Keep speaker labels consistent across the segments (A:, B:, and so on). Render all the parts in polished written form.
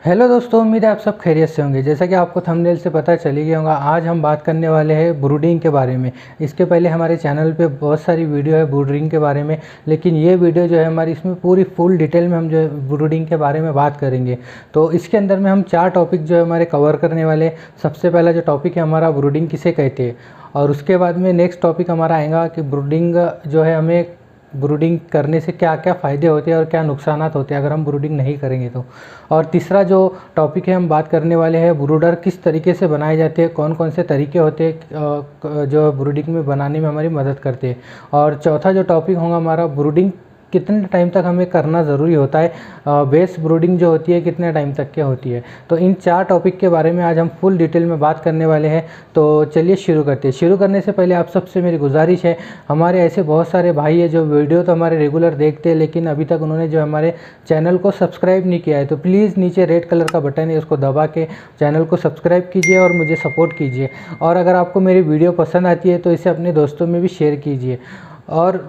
A: Hello दोस्तों, उम्मीद है आप सब खैरियत से होंगे। जैसा कि आपको थंबनेल से पता चल ही गया होगा, आज हम बात करने वाले हैं ब्रूडिंग के बारे में। इसके पहले हमारे चैनल पे बहुत सारी वीडियो है ब्रूडिंग के बारे में, लेकिन ये वीडियो जो है हमारी, इसमें पूरी फुल डिटेल में हम जो है ब्रूडिंग के बारे में बात करेंगे। तो इसके अंदर में हम 4 टॉपिक जो है हमारे कवर करने वाले। सबसे पहला जो टॉपिक है हमारा, ब्रूडिंग किसे कहते हैं, और उसके बाद में नेक्स्ट टॉपिक हमारा आएगा कि ब्रूडिंग जो है, हमें ब्रूडिंग करने से क्या क्या फ़ायदे होते हैं और क्या नुकसानात होते हैं अगर हम ब्रूडिंग नहीं करेंगे तो। और तीसरा जो टॉपिक है हम बात करने वाले हैं, ब्रूडर किस तरीके से बनाए जाते हैं, कौन कौन से तरीके होते हैं जो ब्रूडिंग में बनाने में हमारी मदद करते हैं। और चौथा जो टॉपिक होगा हमारा, ब्रूडिंग कितने टाइम तक हमें करना ज़रूरी होता है, बेस ब्रूडिंग जो होती है कितने टाइम तक क्या होती है। तो इन 4 टॉपिक के बारे में आज हम फुल डिटेल में बात करने वाले हैं। तो चलिए शुरू करते हैं। शुरू करने से पहले आप सबसे मेरी गुजारिश है, हमारे ऐसे बहुत सारे भाई हैं जो वीडियो तो हमारे रेगुलर देखते हैं, लेकिन अभी तक उन्होंने जो हमारे चैनल को सब्सक्राइब नहीं किया है, तो प्लीज़ नीचे रेड कलर का बटन है, उसको दबा के चैनल को सब्सक्राइब कीजिए और मुझे सपोर्ट कीजिए। और अगर आपको मेरी वीडियो पसंद आती है तो इसे अपने दोस्तों में भी शेयर कीजिए। और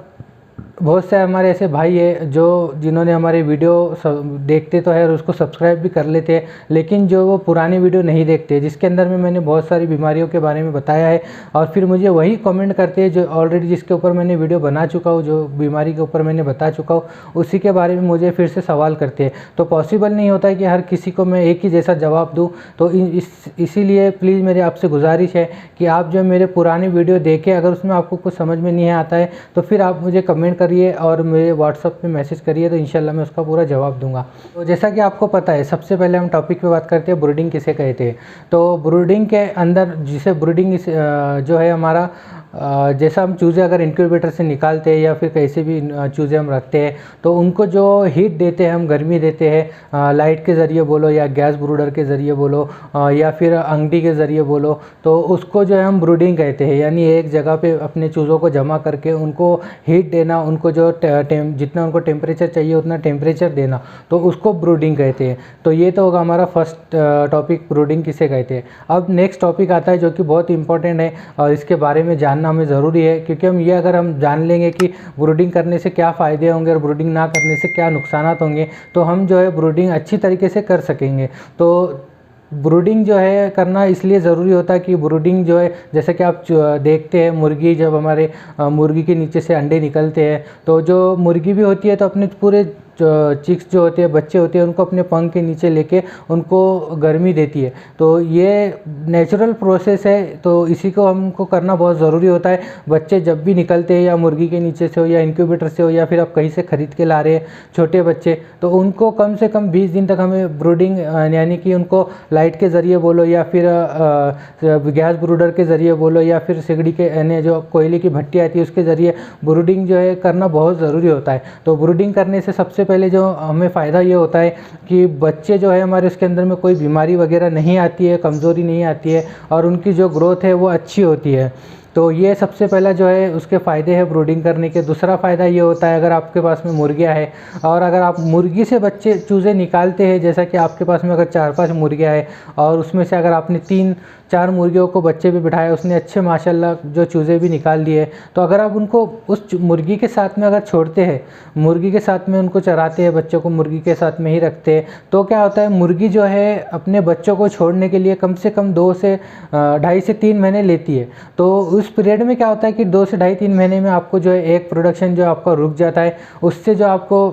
A: बहुत से हमारे ऐसे भाई है जो जिन्होंने हमारे वीडियो देखते तो है और उसको सब्सक्राइब भी कर लेते हैं, लेकिन जो वो पुरानी वीडियो नहीं देखते, जिसके अंदर में मैंने बहुत सारी बीमारियों के बारे में बताया है, और फिर मुझे वही कमेंट करते हैं जो ऑलरेडी जिसके ऊपर मैंने वीडियो बना चुका हूँ, जो बीमारी के ऊपर मैंने बता चुका हूँ, उसी के बारे में मुझे फिर से सवाल करते हैं। तो पॉसिबल नहीं होता है कि हर किसी को मैं एक ही जैसा जवाब दूँ। तो इसीलिए प्लीज़ मेरी आपसे गुजारिश है कि आप जो मेरे पुराने वीडियो देखें, अगर उसमें आपको कुछ समझ में नहीं आता है तो फिर आप मुझे कमेंट करिए और मेरे व्हाट्सअप पे मैसेज करिए, तो इंशाल्लाह मैं उसका पूरा जवाब दूंगा। तो जैसा कि आपको पता है, सबसे पहले हम टॉपिक पे बात करते हैं, ब्रूडिंग किसे कहते हैं। तो ब्रूडिंग के अंदर, जिसे ब्रूडिंग जो है हमारा, जैसा हम चूज़े अगर इंक्यूबेटर से निकालते हैं या फिर कैसे भी चूज़े हम रखते हैं, तो उनको जो हीट देते हैं, हम गर्मी देते हैं, लाइट के ज़रिए बोलो या गैस ब्रूडर के ज़रिए बोलो, या फिर अंगड़ी के ज़रिए बोलो, तो उसको जो है हम ब्रूडिंग कहते हैं। यानी एक जगह पे अपने चूज़ों को जमा करके उनको हीट देना, उनको जो जितना उनको टेम्परेचर चाहिए उतना टेम्परेचर देना, तो उसको ब्रूडिंग कहते हैं। तो ये तो होगा हमारा फर्स्ट टॉपिक, ब्रूडिंग किसे कहते हैं। अब नेक्स्ट टॉपिक आता है जो कि बहुत इंपॉर्टेंट है और इसके बारे में जानना हमें ज़रूरी है, क्योंकि अगर हम जान लेंगे कि ब्रूडिंग करने से क्या फ़ायदे होंगे और ब्रूडिंग ना करने से क्या नुकसानात होंगे, तो हम जो है ब्रूडिंग अच्छी तरीके से कर सकेंगे। तो ब्रूडिंग जो है करना इसलिए ज़रूरी होता है कि ब्रूडिंग जो है, जैसे कि आप देखते हैं, मुर्गी जब हमारे मुर्गी के नीचे से अंडे निकलते हैं, तो जो मुर्गी भी होती है तो अपने पूरे चिक्स जो होते हैं, बच्चे होते हैं, उनको अपने पंख के नीचे लेके उनको गर्मी देती है। तो ये नेचुरल प्रोसेस है, तो इसी को हमको करना बहुत ज़रूरी होता है। बच्चे जब भी निकलते हैं, या मुर्गी के नीचे से हो या इंक्यूबेटर से हो या फिर आप कहीं से ख़रीद के ला रहे हैं छोटे बच्चे, तो उनको कम से कम 20 दिन तक हमें ब्रूडिंग, यानी कि उनको लाइट के ज़रिए बोलो या फिर गैस ब्रूडर के ज़रिए बोलो या फिर सिगड़ी के, यानी जो कोयले की भट्टी आती है उसके ज़रिए ब्रूडिंग जो है करना बहुत ज़रूरी होता है। तो ब्रूडिंग करने से सबसे पहले जो हमें फ़ायदा ये होता है कि बच्चे जो है हमारे, उसके अंदर में कोई बीमारी वगैरह नहीं आती है, कमज़ोरी नहीं आती है, और उनकी जो ग्रोथ है वो अच्छी होती है। तो ये सबसे पहला जो है उसके फ़ायदे हैं ब्रूडिंग करने के। दूसरा फ़ायदा ये होता है, अगर आपके पास में मुर्गियाँ है और अगर आप मुर्गी से बच्चे चूज़े निकालते हैं, जैसा कि आपके पास में अगर 4-5 मुर्गियाँ है और उसमें से अगर आपने 3-4 मुर्गियों को बच्चे भी बिठाए, उसने अच्छे माशाल्लाह जो चूज़े भी निकाल दिए, तो अगर आप उनको उस मुर्गी के साथ में अगर छोड़ते हैं, मुर्गी के साथ में उनको चराते हैं, बच्चों को मुर्गी के साथ में ही रखते हैं, तो क्या होता है, मुर्गी जो है अपने बच्चों को छोड़ने के लिए कम से कम 2 से 2.5 से 3 महीने लेती है। तो उस पीरियड में क्या होता है कि 2 से 2.5-3 महीने में आपको जो है एक प्रोडक्शन जो आपका रुक जाता है, उससे जो आपको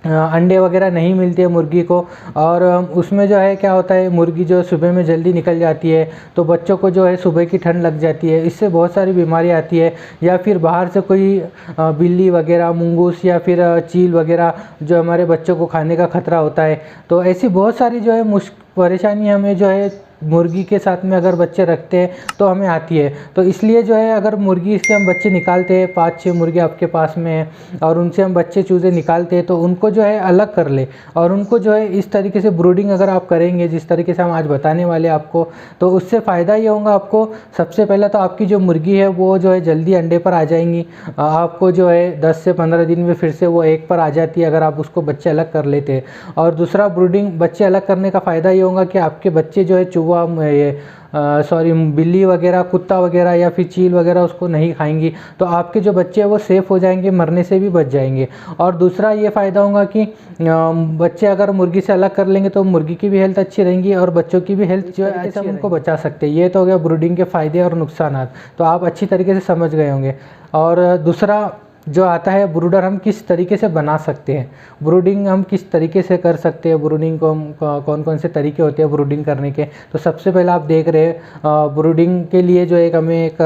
A: अंडे वगैरह नहीं मिलती है मुर्गी को, और उसमें जो है क्या होता है, मुर्गी जो सुबह में जल्दी निकल जाती है, तो बच्चों को जो है सुबह की ठंड लग जाती है, इससे बहुत सारी बीमारी आती है। या फिर बाहर से कोई बिल्ली वगैरह, मुंगूस या फिर चील वगैरह जो हमारे बच्चों को खाने का खतरा होता है। तो ऐसी बहुत सारी जो है परेशानी हमें जो है मुर्गी के साथ में अगर बच्चे रखते हैं तो हमें आती है। तो इसलिए जो है, अगर मुर्गी से हम बच्चे निकालते हैं, 5-6 मुर्गी आपके पास में है और उनसे हम बच्चे चूज़े निकालते हैं, तो उनको जो है अलग कर ले और उनको जो है इस तरीके से ब्रूडिंग अगर आप करेंगे जिस तरीके से हम आज बताने वाले आपको, तो उससे फ़ायदा ये होगा आपको। सबसे पहले तो आपकी जो मुर्गी है वो जो है जल्दी अंडे पर आ जाएंगी। आपको जो है 10 से 15 दिन में फिर से वो एक पर आ जाती है अगर आप उसको बच्चे अलग कर लेते हैं। और दूसरा, ब्रूडिंग बच्चे अलग करने का फ़ायदा ये होगा कि आपके बच्चे जो है ये सॉरी बिल्ली वगैरह, कुत्ता वगैरह या फिर चील वगैरह उसको नहीं खाएंगी, तो आपके जो बच्चे हैं वो सेफ़ हो जाएंगे, मरने से भी बच जाएंगे। और दूसरा ये फ़ायदा होगा कि बच्चे अगर मुर्गी से अलग कर लेंगे तो मुर्गी की भी हेल्थ अच्छी रहेंगी और बच्चों की भी हेल्थ जो है हम उनको बचा सकते हैं। ये तो हो गया ब्रूडिंग के फ़ायदे और नुकसान, तो आप अच्छी तरीके से समझ गए होंगे। और दूसरा जो आता है, ब्रूडर हम किस तरीके से बना सकते हैं, ब्रूडिंग हम किस तरीके से कर सकते हैं, ब्रूडिंग को हम कौन कौन से तरीके होते हैं ब्रूडिंग करने के। तो सबसे पहले आप देख रहे हैं ब्रूडिंग के लिए जो एक हमें एक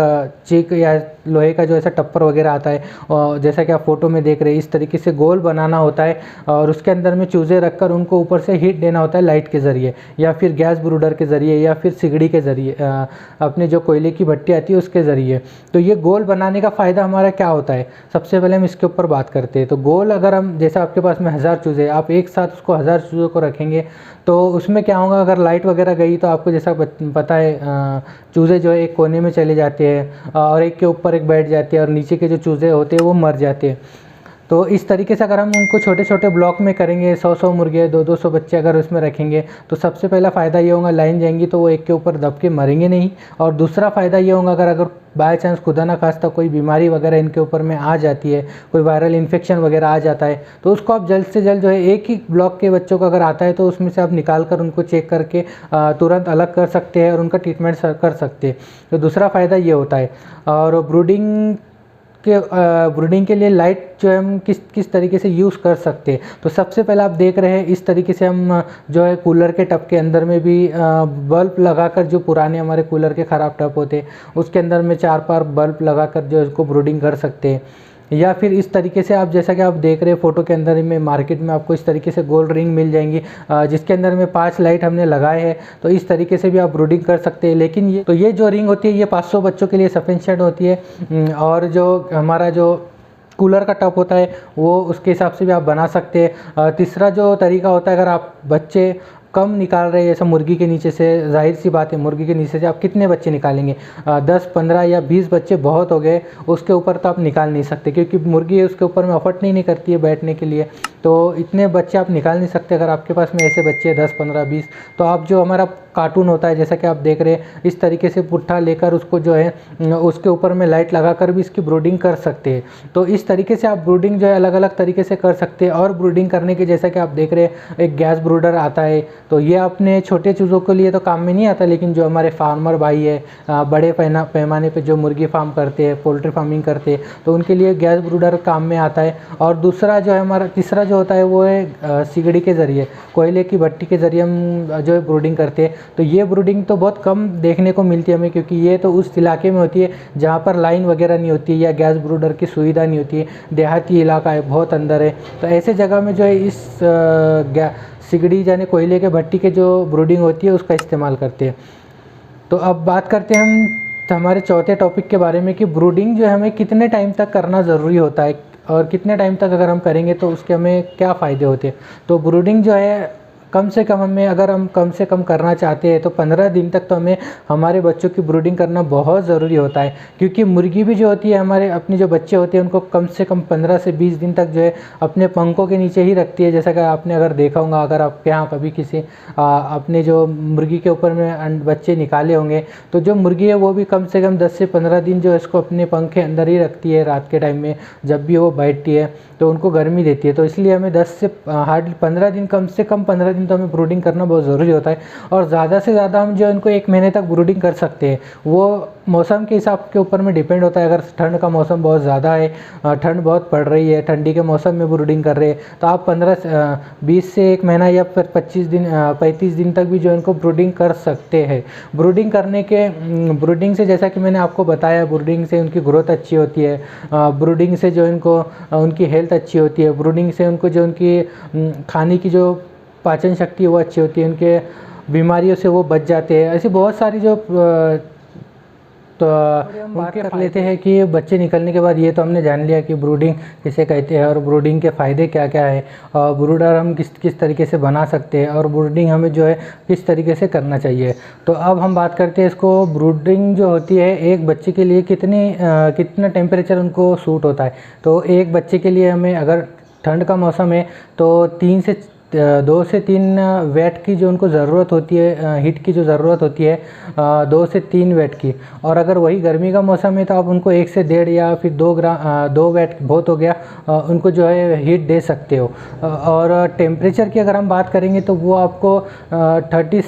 A: चिक या लोहे का जो ऐसा टप्पर वगैरह आता है, और जैसा कि आप फोटो में देख रहे हैं इस तरीके से गोल बनाना होता है और उसके अंदर में चूज़े रखकर उनको ऊपर से हीट देना होता है लाइट के ज़रिए, या फिर गैस ब्रूडर के ज़रिए, या फिर सिगड़ी के ज़रिए, अपने जो कोयले की भट्टी आती है उसके ज़रिए। तो ये गोल बनाने का फ़ायदा हमारा क्या होता है, सबसे पहले हम इसके ऊपर बात करते हैं। तो गोल अगर हम, जैसे आपके पास में 1000 चूज़े, आप एक साथ उसको 1000 चूज़ों को रखेंगे तो उसमें क्या होगा, अगर लाइट वगैरह गई तो आपको जैसा पता है चूज़े जो है एक कोने में चले जाते हैं और एक के ऊपर एक बैठ जाते हैं और नीचे के जो चूज़े होते हैं वो मर जाते हैं। तो इस तरीके से अगर हम उनको छोटे छोटे ब्लॉक में करेंगे, 100-100 मुर्गे, 200-200 बच्चे अगर उसमें रखेंगे, तो सबसे पहला फ़ायदा ये होगा लाइन जाएंगी तो वो एक के ऊपर दब के मरेंगे नहीं। और दूसरा फ़ायदा ये होगा, अगर बाय चांस खुदा ना खास्ता कोई बीमारी वगैरह इनके ऊपर में आ जाती है, कोई वायरल इन्फेक्शन वगैरह आ जाता है, तो उसको आप जल्द से जल्द जो है एक ही ब्लॉक के बच्चों को अगर आता है तो उसमें से आप निकाल कर उनको चेक करके तुरंत अलग कर सकते हैं और उनका ट्रीटमेंट कर सकते हैं। तो दूसरा फ़ायदा ये होता है। और ब्रूडिंग के लिए लाइट जो है हम किस तरीके से यूज़ कर सकते हैं। तो सबसे पहले आप देख रहे हैं इस तरीके से हम जो है कूलर के टब के अंदर में भी बल्ब लगाकर, जो पुराने हमारे कूलर के ख़राब टब होते हैं उसके अंदर में 4-5 बल्ब लगाकर जो इसको ब्रूडिंग कर सकते हैं। या फिर इस तरीके से आप, जैसा कि आप देख रहे हैं फ़ोटो के अंदर में, मार्केट में आपको इस तरीके से गोल रिंग मिल जाएंगी जिसके अंदर में 5 लाइट हमने लगाए हैं। तो इस तरीके से भी आप ब्रूडिंग कर सकते हैं। लेकिन ये जो रिंग होती है ये 500 बच्चों के लिए सफिशिएंट होती है। और जो हमारा जो कूलर का टब होता है वो उसके हिसाब से भी आप बना सकते हैं। तीसरा जो तरीका होता है, अगर आप बच्चे कम निकाल रहे हैं, जैसा मुर्गी के नीचे से, जाहिर सी बात है मुर्गी के नीचे से आप कितने बच्चे निकालेंगे, 10, 15 या 20 बच्चे बहुत हो गए, उसके ऊपर तो आप निकाल नहीं सकते क्योंकि मुर्गी उसके ऊपर में अफर्ट नहीं करती है बैठने के लिए। तो इतने बच्चे आप निकाल नहीं सकते। अगर आपके पास में ऐसे बच्चे 10, 15, 20, तो आप जो हमारा कार्टून होता है, जैसा कि आप देख रहे हैं इस तरीके से पुट्ठा लेकर उसको जो है उसके ऊपर में लाइट लगाकर भी इसकी ब्रूडिंग कर सकते हैं। तो इस तरीके से आप ब्रूडिंग जो है अलग अलग तरीके से कर सकते हैं। और ब्रूडिंग करने के, जैसा कि आप देख रहे हैं एक गैस ब्रूडर आता है, तो ये अपने छोटे चूज़ों के लिए तो काम में नहीं आता, लेकिन जो हमारे फार्मर भाई है, बड़े पैमाने पे जो मुर्गी फार्म करते हैं, पोल्ट्री फार्मिंग करते हैं, तो उनके लिए गैस ब्रूडर काम में आता है। और दूसरा जो है हमारा, तीसरा जो होता है वो है सिगड़ी के ज़रिए, कोयले की भट्टी के ज़रिए हम जो है ब्रूडिंग करते हैं। तो ये ब्रूडिंग तो बहुत कम देखने को मिलती है हमें, क्योंकि ये तो उस इलाके में होती है जहाँ पर लाइन वगैरह नहीं होती है या गैस ब्रूडर की सुविधा नहीं होती है, देहाती इलाका है, बहुत अंदर है। तो ऐसे जगह में जो है इस सिगड़ी यानी कोयले के भट्टी के जो ब्रूडिंग होती है उसका इस्तेमाल करते हैं। तो अब बात करते हैं हम हमारे चौथे टॉपिक के बारे में कि ब्रूडिंग जो है हमें कितने टाइम तक करना ज़रूरी होता है और कितने टाइम तक अगर हम करेंगे तो उसके हमें क्या फ़ायदे होते हैं। तो ब्रूडिंग जो है कम से कम हमें, अगर हम कम से कम करना चाहते हैं तो 15 दिन तक तो हमें हमारे बच्चों की ब्रूडिंग करना बहुत ज़रूरी होता है। क्योंकि मुर्गी भी जो होती है, हमारे अपने जो बच्चे होते हैं उनको कम से कम 15 से 20 दिन तक जो है अपने पंखों के नीचे ही रखती है। जैसा कि आपने अगर देखा होगा, अगर आपके यहाँ कभी किसी अपने जो मुर्गी के ऊपर में बच्चे निकाले होंगे, तो जो मुर्गी है वो भी कम से कम 10 से 15 दिन जो है इसको अपने पंख के अंदर ही रखती है। रात के टाइम में जब भी वो बैठती है तो उनको गर्मी देती है। तो इसलिए हमें 10 से हार्डली 15 दिन, कम से कम 15 दिन तो हमें ब्रूडिंग करना बहुत ज़रूरी होता है। और ज़्यादा से ज़्यादा हम जो इनको 1 महीने तक ब्रूडिंग कर सकते हैं। वो मौसम के हिसाब के ऊपर में डिपेंड होता है। अगर ठंड का मौसम बहुत ज़्यादा है, ठंड बहुत पड़ रही है, ठंडी के मौसम में ब्रूडिंग कर रहे हैं, तो आप 20 से 1 महीना या फिर 35 दिन तक भी जो इनको ब्रूडिंग कर सकते हैं। ब्रूडिंग से, जैसा कि मैंने आपको बताया, ब्रूडिंग से उनकी ग्रोथ अच्छी होती है, ब्रूडिंग से जो इनको उनकी हेल्थ अच्छी होती है, ब्रूडिंग से उनको जो उनकी खाने की जो पाचन शक्ति है वो अच्छी होती है, उनके बीमारियों से वो बच जाते हैं। ऐसी बहुत सारी जो तो हम बात कर लेते हैं कि बच्चे निकलने के बाद ये तो हमने जान लिया कि ब्रूडिंग किसे कहते हैं और ब्रूडिंग के फ़ायदे क्या क्या है, और ब्रूडर हम किस तरीके से बना सकते हैं, और ब्रूडिंग हमें जो है किस तरीके से करना चाहिए। तो अब हम बात करते हैं इसको, ब्रूडिंग जो होती है एक बच्चे के लिए कितना टेम्परेचर उनको सूट होता है। तो एक बच्चे के लिए हमें, अगर ठंड का मौसम है तो 3 से 2 से 3 वेट की जो उनको ज़रूरत होती है, हीट की जो ज़रूरत होती है 2 से 3 वेट की। और अगर वही गर्मी का मौसम है तो आप उनको 1 से 1.5 या फिर 2 वेट बहुत हो गया, उनको जो है हीट दे सकते हो। और टेम्परेचर की अगर हम बात करेंगे तो वो आपको 35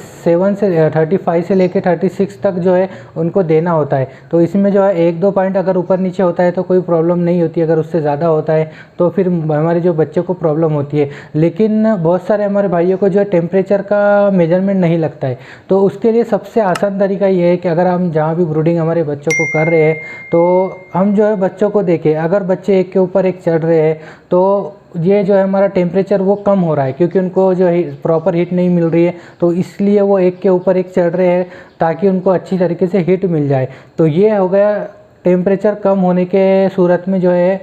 A: से लेके 36 तक जो है उनको देना होता है। तो इसमें जो है 1-2 पॉइंट अगर ऊपर नीचे होता है तो कोई प्रॉब्लम नहीं होती, अगर उससे ज़्यादा होता है तो फिर हमारे जो बच्चे को प्रॉब्लम होती है। लेकिन बहुत सारे हमारे भाइयों को जो है टेम्परेचर का मेजरमेंट नहीं लगता है, तो उसके लिए सबसे आसान तरीका ये है कि अगर हम जहाँ भी ब्रूडिंग हमारे बच्चों को कर रहे हैं तो हम जो है बच्चों को देखें। अगर बच्चे एक के ऊपर एक चढ़ रहे हैं तो ये जो है हमारा टेम्परेचर वो कम हो रहा है, क्योंकि उनको जो है प्रॉपर हीट नहीं मिल रही है, तो इसलिए वो एक के ऊपर एक चढ़ रहे हैं ताकि उनको अच्छी तरीके से हीट मिल जाए। तो ये हो गया टेम्परेचर कम होने के सूरत में जो है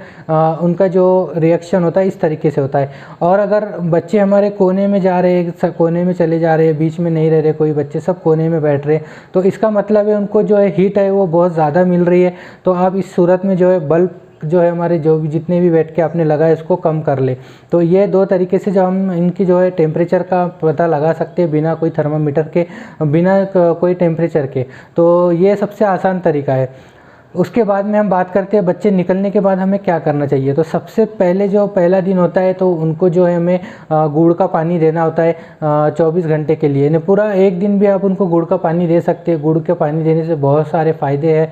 A: उनका जो रिएक्शन होता है इस तरीके से होता है। और अगर बच्चे हमारे कोने में जा रहे हैं, कोने में चले जा रहे हैं, बीच में नहीं रह रहे कोई बच्चे, सब कोने में बैठ रहे हैं, तो इसका मतलब है उनको जो है हीट है वो बहुत ज़्यादा मिल रही है। तो आप इस सूरत में जो है बल्ब जो है हमारे जो भी जितने भी बैठ के आपने लगाए इसको कम कर ले। तो ये 2 तरीके से जो हम इनकी जो है टेम्परेचर का पता लगा सकते हैं बिना कोई थर्मामीटर के, बिना कोई टेम्परेचर के। तो ये सबसे आसान तरीका है। उसके बाद में हम बात करते हैं बच्चे निकलने के बाद हमें क्या करना चाहिए। तो सबसे पहले जो पहला दिन होता है तो उनको जो है हमें गुड़ का पानी देना होता है 24 घंटे के लिए। पूरा एक दिन भी आप उनको गुड़ का पानी दे सकते हैं। गुड़ के पानी देने से बहुत सारे फ़ायदे हैं,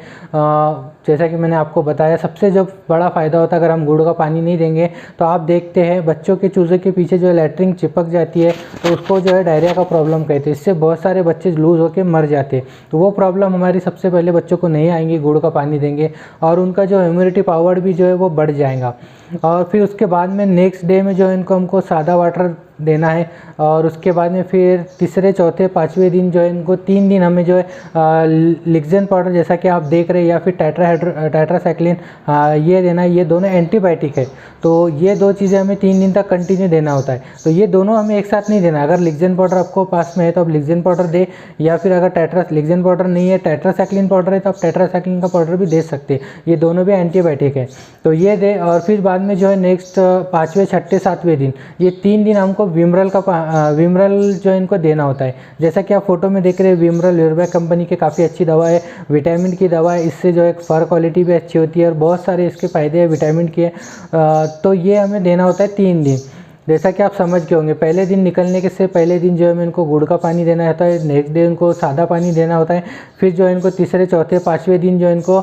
A: जैसा कि मैंने आपको बताया। सबसे जो बड़ा फ़ायदा होता है अगर हम गुड़ का पानी नहीं देंगे तो आप देखते हैं बच्चों के चूज़े के पीछे जो लैट्रिन चिपक जाती है तो उसको जो है डायरिया का प्रॉब्लम कहते हैं। इससे बहुत सारे बच्चे लूज़ होकर मर जाते हैं। तो वो प्रॉब्लम हमारी सबसे पहले बच्चों को नहीं आएंगी गुड़ का पानी देंगे, और उनका जो इम्यूनिटी पावर भी जो है वो बढ़ जाएगा। और फिर उसके बाद में नेक्स्ट डे में जो है इनको हमको सादा वाटर देना है। और उसके बाद में फिर तीसरे चौथे पाँचवें दिन जो है इनको 3 दिन हमें जो है लिक्सेन पाउडर जैसा कि आप देख रहे हैं या फिर टेट्रासाइक्लिन ये देना है। ये दोनों एंटीबायोटिक है, तो ये 2 चीज़ें हमें 3 दिन तक कंटिन्यू देना होता है। तो ये दोनों हमें एक साथ नहीं देना है। अगर लिक्सेन पाउडर आपको पास में है तो आप लिक्सेन पाउडर दे, या फिर अगर लिक्सेन पाउडर नहीं है टेट्रासाइक्लिन पाउडर है तो आप टेट्रासाइक्लिन का पाउडर भी दे सकते हैं। ये दोनों भी एंटीबायोटिक है, तो ये दे। और फिर बाद में जो है नेक्स्ट 5वें 6ठे 7वें दिन ये 3 दिन हमको विमरल जो इनको देना होता है। जैसा कि आप फोटो में देख रहे हैं विमरल यूरबैक कंपनी की काफ़ी अच्छी दवा है, विटामिन की दवा है। इससे जो है फर क्वालिटी भी अच्छी होती है और बहुत सारे इसके फ़ायदे हैं विटामिन के। तो ये हमें देना होता है 3 दिन। जैसा कि आप समझ गए होंगे, पहले दिन निकलने के से पहले दिन जो है मैं इनको गुड़ का पानी देना होता है, नेक्स्ट डे इनको सादा पानी देना होता है। फिर जो है इनको तीसरे चौथे 5वें दिन जो है इनको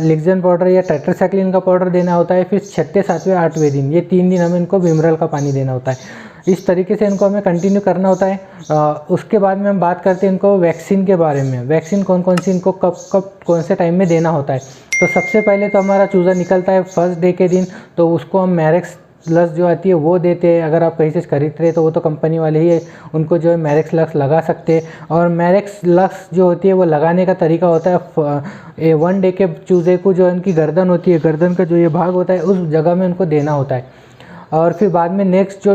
A: लिक्सेन पाउडर या टेट्रासाइक्लिन का पाउडर देना होता है। फिर 6ठे 7वें 8वें दिन ये 3 दिन हमें इनको विमरल का पानी देना होता है। इस तरीके से इनको हमें कंटिन्यू करना होता है। उसके बाद में हम बात करते हैं इनको वैक्सीन के बारे में। वैक्सीन कौन कौन सी इनको कब कब कौन से टाइम में देना होता है। तो सबसे पहले तो हमारा चूज़ा निकलता है फर्स्ट डे के दिन, तो उसको हम मैरेक्स लक्स जो आती है वो देते हैं। अगर आप कहीं से खरीद रहे हैं तो वो तो कंपनी वाले ही है, उनको जो है मैरेक्स लक्स लगा सकते हैं। और मैरेक्स लक्स जो होती है वो लगाने का तरीका होता है 1 डे के चूज़े को जो उनकी गर्दन होती है, गर्दन का जो ये भाग होता है उस जगह में उनको देना होता है। और फिर बाद में नेक्स्ट जो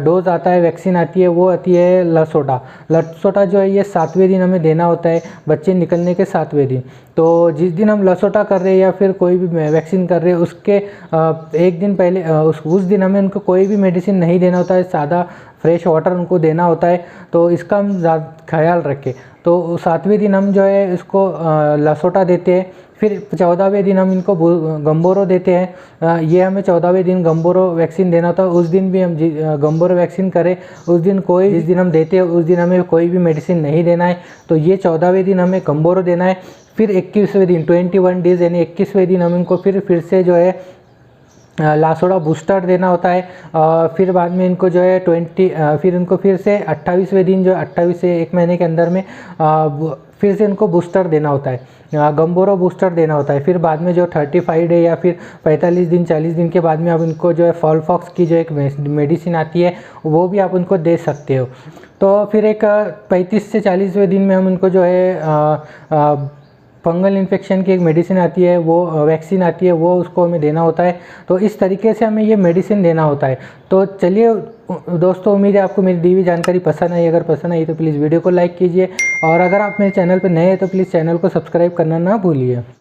A: डोज आता है, वैक्सीन आती है, वो आती है लसोटा। लसोटा जो है ये 7वें दिन हमें देना होता है, बच्चे निकलने के 7वें दिन। तो जिस दिन हम लसोटा कर रहे हैं या फिर कोई भी वैक्सीन कर रहे हैं उसके 1 दिन पहले उस दिन हमें उनको कोई भी मेडिसिन नहीं देना होता है, सादा फ्रेश वाटर उनको देना होता है। तो इसका हम ख्याल रखें। तो 7वें दिन हम जो है इसको लसोटा देते हैं। फिर 14वें दिन हम इनको गम्बोरो देते हैं। ये हमें 14वें दिन गम्बोरो वैक्सीन देना होता है। उस दिन भी हम गम्बोरो वैक्सीन करें उस दिन जिस दिन हम देते हैं उस दिन हमें कोई भी मेडिसिन नहीं देना है। तो ये 14वें दिन हमें गम्बोरो देना है। फिर 21वें दिन 21 डेज़ यानी 21वें दिन हम इनको फिर से जो है लासोड़ा बूस्टर देना होता है। फिर बाद में इनको जो है फिर इनको फिर से 28वें दिन जो 28 से 1 महीने के अंदर में फिर से इनको बूस्टर देना होता है, गम्बोरो बूस्टर देना होता है। फिर बाद में जो 35 डे या फिर 45 दिन 40 दिन के बाद में आप इनको जो है फॉलफॉक्स की जो एक मेडिसिन आती है वो भी आप उनको दे सकते हो। तो फिर एक 35 से 40वें दिन में हम इनको जो है फंगल इन्फेक्शन की एक मेडिसिन आती है, वो वैक्सीन आती है, वो उसको हमें देना होता है। तो इस तरीके से हमें ये मेडिसिन देना होता है। तो चलिए दोस्तों, उम्मीद है आपको मेरी दी हुई जानकारी पसंद आई। अगर पसंद आई तो प्लीज़ वीडियो को लाइक कीजिए, और अगर आप मेरे चैनल पर नए हैं तो प्लीज़ चैनल को सब्सक्राइब करना ना भूलिए।